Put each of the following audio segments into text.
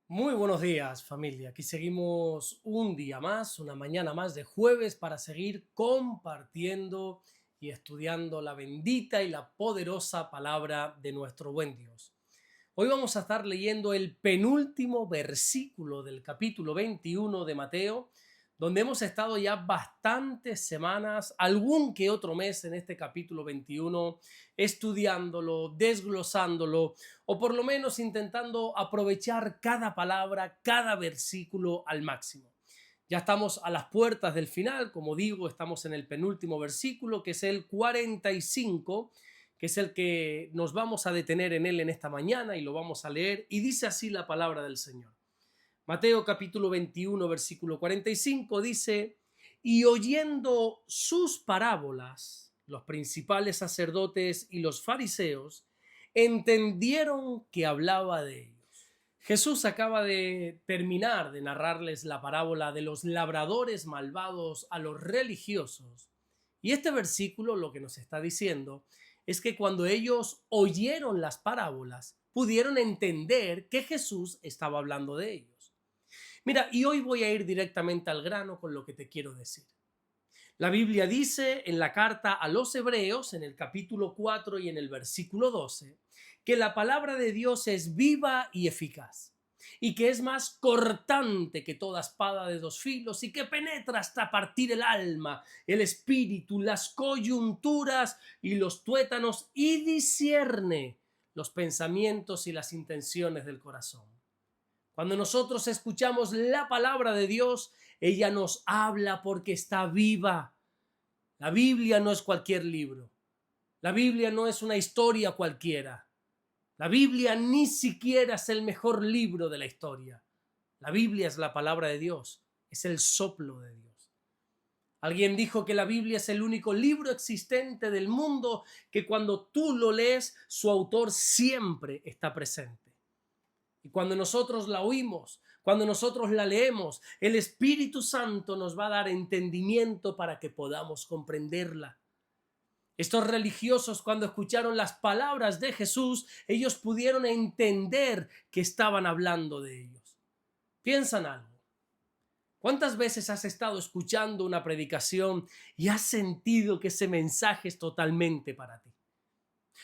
Muy buenos días, familia. Aquí seguimos un día más, una mañana más de jueves para seguir compartiendo y estudiando la bendita y la poderosa palabra de nuestro buen Dios. Hoy vamos a estar leyendo el penúltimo versículo del capítulo 21 de Mateo, donde hemos estado ya bastantes semanas, algún que otro mes en este capítulo 21, estudiándolo, desglosándolo, o por lo menos intentando aprovechar cada palabra, cada versículo al máximo. Ya estamos a las puertas del final, como digo, estamos en el penúltimo versículo, que es el 45, que es el que nos vamos a detener en él en esta mañana y lo vamos a leer, y dice así la palabra del Señor. Mateo capítulo 21, versículo 45 dice: y oyendo sus parábolas, los principales sacerdotes y los fariseos entendieron que hablaba de ellos. Jesús acaba de terminar de narrarles la parábola de los labradores malvados a los religiosos. Y este versículo lo que nos está diciendo es que cuando ellos oyeron las parábolas, pudieron entender que Jesús estaba hablando de ellos. Mira, y hoy voy a ir directamente al grano con lo que te quiero decir. La Biblia dice en la carta a los Hebreos, en el capítulo 4 y en el versículo 12, que la palabra de Dios es viva y eficaz, y que es más cortante que toda espada de dos filos, y que penetra hasta partir el alma, el espíritu, las coyunturas y los tuétanos, y discierne los pensamientos y las intenciones del corazón. Cuando nosotros escuchamos la palabra de Dios, ella nos habla porque está viva. La Biblia no es cualquier libro. La Biblia no es una historia cualquiera. La Biblia ni siquiera es el mejor libro de la historia. La Biblia es la palabra de Dios, es el soplo de Dios. Alguien dijo que la Biblia es el único libro existente del mundo que cuando tú lo lees, su autor siempre está presente. Y cuando nosotros la oímos, cuando nosotros la leemos, el Espíritu Santo nos va a dar entendimiento para que podamos comprenderla. Estos religiosos, cuando escucharon las palabras de Jesús, ellos pudieron entender que estaban hablando de ellos. Piensa en algo. ¿Cuántas veces has estado escuchando una predicación y has sentido que ese mensaje es totalmente para ti?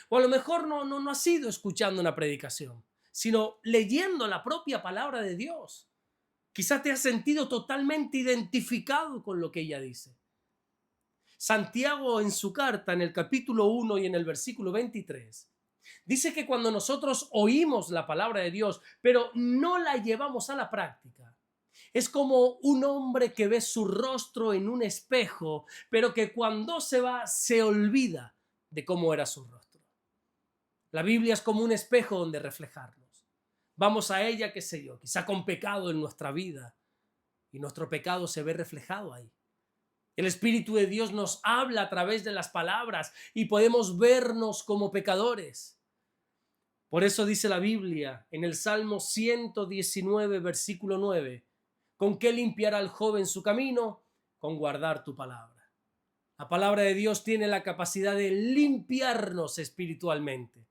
O a lo mejor no has ido escuchando una predicación, sino leyendo la propia palabra de Dios. Quizás te has sentido totalmente identificado con lo que ella dice. Santiago en su carta, en el capítulo 1 y en el versículo 23, dice que cuando nosotros oímos la palabra de Dios, pero no la llevamos a la práctica, es como un hombre que ve su rostro en un espejo, pero que cuando se va se olvida de cómo era su rostro. La Biblia es como un espejo donde reflejarnos. Vamos a ella, qué sé yo, quizá con pecado en nuestra vida, y nuestro pecado se ve reflejado ahí. El Espíritu de Dios nos habla a través de las palabras y podemos vernos como pecadores. Por eso dice la Biblia en el Salmo 119, versículo 9, ¿con qué limpiará el joven su camino? Con guardar tu palabra. La palabra de Dios tiene la capacidad de limpiarnos espiritualmente.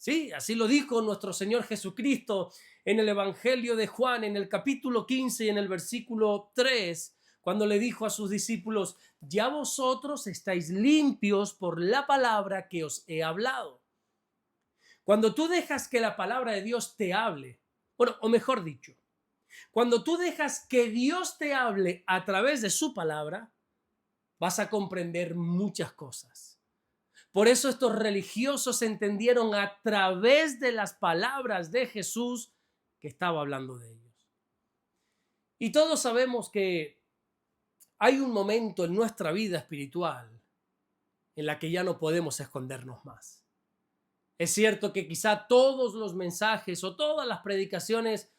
Sí, así lo dijo nuestro Señor Jesucristo en el Evangelio de Juan, en el capítulo 15 y en el versículo 3, cuando le dijo a sus discípulos: ya vosotros estáis limpios por la palabra que os he hablado. Cuando tú dejas que la palabra de Dios te hable, bueno, o mejor dicho, cuando tú dejas que Dios te hable a través de su palabra, vas a comprender muchas cosas. Por eso estos religiosos entendieron a través de las palabras de Jesús que estaba hablando de ellos. Y todos sabemos que hay un momento en nuestra vida espiritual en la que ya no podemos escondernos más. Es cierto que quizá todos los mensajes o todas las predicaciones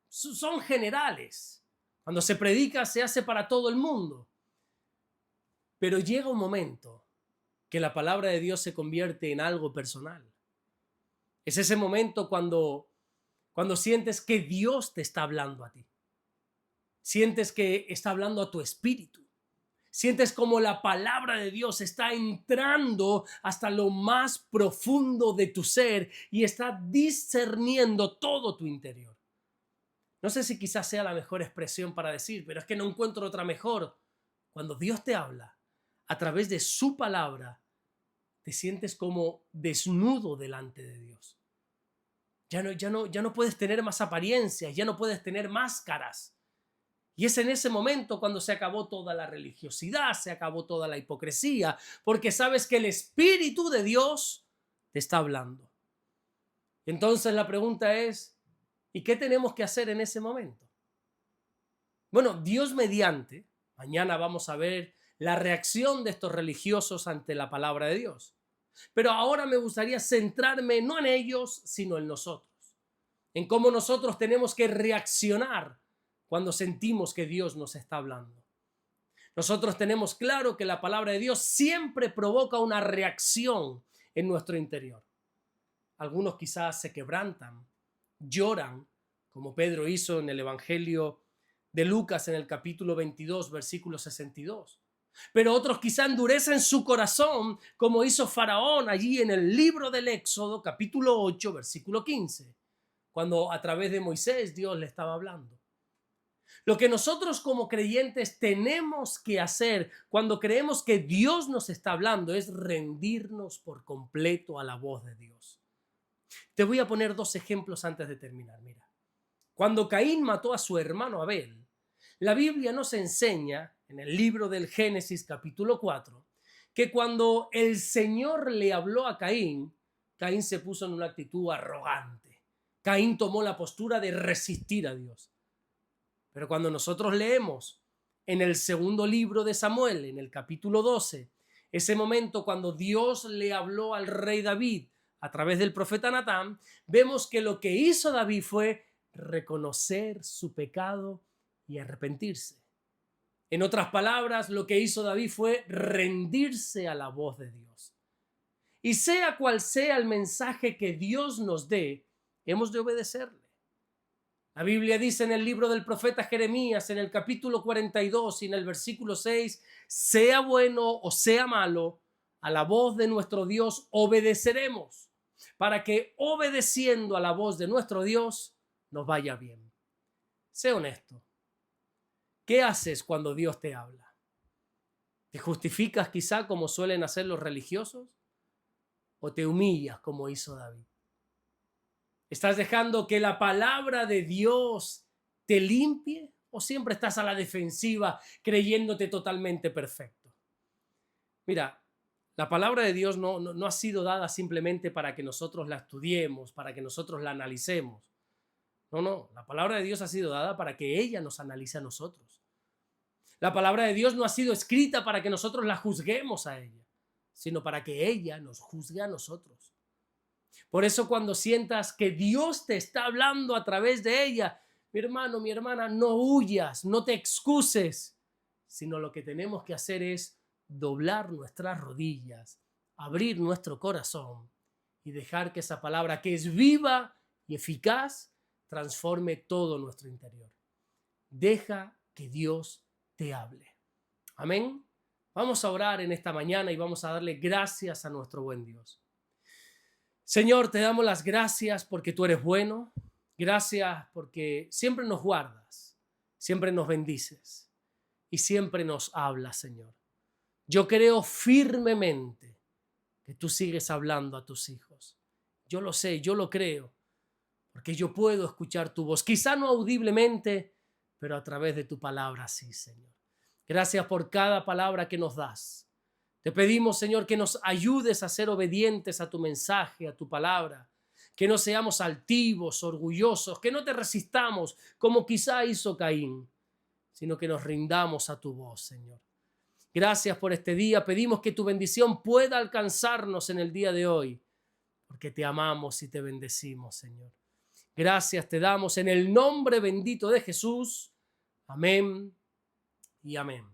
son generales. Cuando se predica se hace para todo el mundo. Pero llega un momento que la palabra de Dios se convierte en algo personal. Es ese momento cuando sientes que Dios te está hablando a ti. Sientes que está hablando a tu espíritu. Sientes como la palabra de Dios está entrando hasta lo más profundo de tu ser y está discerniendo todo tu interior. No sé si quizás sea la mejor expresión para decir, pero es que no encuentro otra mejor. Cuando Dios te habla a través de su palabra, te sientes como desnudo delante de Dios. Ya no puedes tener más apariencias, ya no puedes tener máscaras. Y es en ese momento cuando se acabó toda la religiosidad, se acabó toda la hipocresía, porque sabes que el Espíritu de Dios te está hablando. Entonces la pregunta es, ¿y qué tenemos que hacer en ese momento? Bueno, Dios mediante, mañana vamos a ver la reacción de estos religiosos ante la palabra de Dios. Pero ahora me gustaría centrarme no en ellos, sino en nosotros, en cómo nosotros tenemos que reaccionar cuando sentimos que Dios nos está hablando. Nosotros tenemos claro que la palabra de Dios siempre provoca una reacción en nuestro interior. Algunos quizás se quebrantan, lloran, como Pedro hizo en el Evangelio de Lucas en el capítulo 22, versículo 62. Pero otros quizá endurecen su corazón, como hizo Faraón allí en el libro del Éxodo, capítulo 8, versículo 15, cuando a través de Moisés Dios le estaba hablando. Lo que nosotros como creyentes tenemos que hacer cuando creemos que Dios nos está hablando es rendirnos por completo a la voz de Dios. Te voy a poner dos ejemplos antes de terminar. Mira, cuando Caín mató a su hermano Abel, la Biblia nos enseña en el libro del Génesis capítulo 4 que cuando el Señor le habló a Caín, Caín se puso en una actitud arrogante. Caín tomó la postura de resistir a Dios. Pero cuando nosotros leemos en el segundo libro de Samuel, en el capítulo 12, ese momento cuando Dios le habló al rey David a través del profeta Natán, vemos que lo que hizo David fue reconocer su pecado y arrepentirse. En otras palabras, lo que hizo David fue rendirse a la voz de Dios. Y sea cual sea el mensaje que Dios nos dé, hemos de obedecerle. La Biblia dice en el libro del profeta Jeremías, en el capítulo 42 y en el versículo 6, sea bueno o sea malo, a la voz de nuestro Dios obedeceremos, para que obedeciendo a la voz de nuestro Dios nos vaya bien. Sé honesto. ¿Qué haces cuando Dios te habla? ¿Te justificas quizá como suelen hacer los religiosos? ¿O te humillas como hizo David? ¿Estás dejando que la palabra de Dios te limpie o siempre estás a la defensiva creyéndote totalmente perfecto? Mira, la palabra de Dios no ha sido dada simplemente para que nosotros la estudiemos, para que nosotros la analicemos. No, la palabra de Dios ha sido dada para que ella nos analice a nosotros. La palabra de Dios no ha sido escrita para que nosotros la juzguemos a ella, sino para que ella nos juzgue a nosotros. Por eso cuando sientas que Dios te está hablando a través de ella, mi hermano, mi hermana, no huyas, no te excuses, sino lo que tenemos que hacer es doblar nuestras rodillas, abrir nuestro corazón y dejar que esa palabra que es viva y eficaz transforme todo nuestro interior. Deja que Dios te hable. Amén. Vamos a orar en esta mañana y vamos a darle gracias a nuestro buen Dios. Señor, te damos las gracias porque tú eres bueno. Gracias porque siempre nos guardas, siempre nos bendices y siempre nos hablas, Señor. Yo creo firmemente que tú sigues hablando a tus hijos. Yo lo sé, yo lo creo, porque yo puedo escuchar tu voz, quizá no audiblemente, pero a través de tu palabra, sí, Señor. Gracias por cada palabra que nos das. Te pedimos, Señor, que nos ayudes a ser obedientes a tu mensaje, a tu palabra, que no seamos altivos, orgullosos, que no te resistamos como quizá hizo Caín, sino que nos rindamos a tu voz, Señor. Gracias por este día. Pedimos que tu bendición pueda alcanzarnos en el día de hoy, porque te amamos y te bendecimos, Señor. Gracias te damos en el nombre bendito de Jesús. Amén y amén.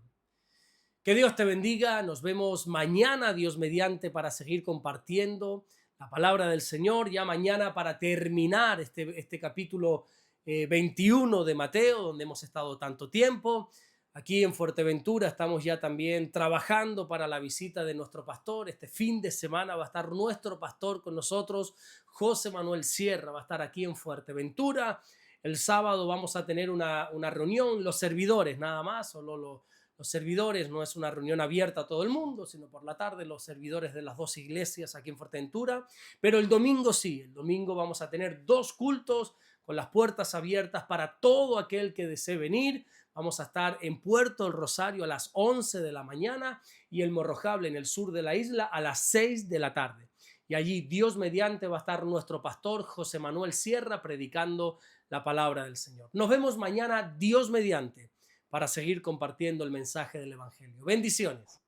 Que Dios te bendiga. Nos vemos mañana, Dios mediante, para seguir compartiendo la palabra del Señor. Ya mañana para terminar este capítulo 21 de Mateo, donde hemos estado tanto tiempo. Aquí en Fuerteventura estamos ya también trabajando para la visita de nuestro pastor. Este fin de semana va a estar nuestro pastor con nosotros, José Manuel Sierra, va a estar aquí en Fuerteventura. El sábado vamos a tener una reunión, los servidores nada más, solo los servidores, no es una reunión abierta a todo el mundo, sino por la tarde los servidores de las dos iglesias aquí en Fuerteventura. Pero el domingo sí, el domingo vamos a tener dos cultos con las puertas abiertas para todo aquel que desee venir. Vamos a estar en Puerto El Rosario a las 11 de la mañana y El Morrojable en el sur de la isla a las 6 de la tarde. Y allí, Dios mediante, va a estar nuestro pastor José Manuel Sierra predicando la palabra del Señor. Nos vemos mañana, Dios mediante, para seguir compartiendo el mensaje del Evangelio. Bendiciones.